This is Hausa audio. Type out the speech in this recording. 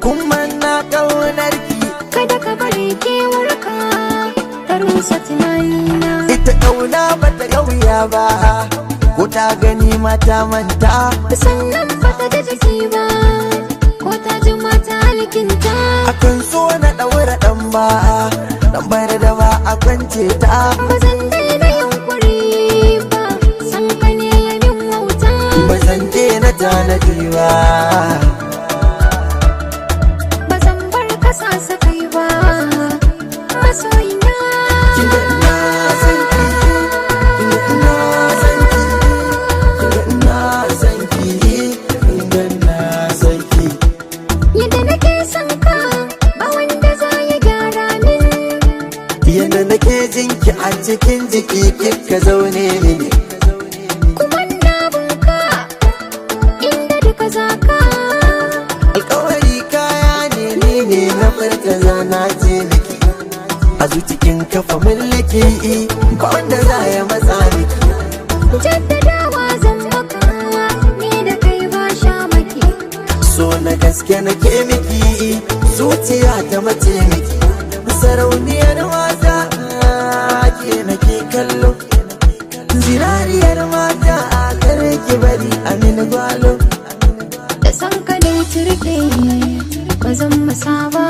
kuma na ƙaunarki. Kada ka bari kewarka ta rusa tunanina. Ita ƙauna ba ta ƙauya ba, ko ta gani mata manta. Sannan ba ta da jiki ba, ko ta ji mata halikinta. Akan so na ɗaura ɗan ba, ɗan bar da ba a kwance ta. Ba zan daina yunkuri ba, san ka ne ya min wauta. Ba zan daina tanadi ba. Sa kai ba masoyina. Kinga ina san ki, kinga ina san ki, kinga ina san ki, kinga ina san ki. Yadda nake son ka ba wanda za ya gyara min. Yadda nake jin ki a cikin jiki kika zaune mini. Kuma na bunka inda duka za ka. Alƙawari kaya ne na farka zana ce miki. A zucikin kafa mallaki ba wanda za ya matsa miki. Jaddadawa zan maka ni da kai ba sha maki. So na gaske nake miki, zuciya ta mace miki. Sarauniyar mata ke nake kallo, zinariyar mata a kare ki bari amin gwalo. Da san ka dai turke ba zan masa ba.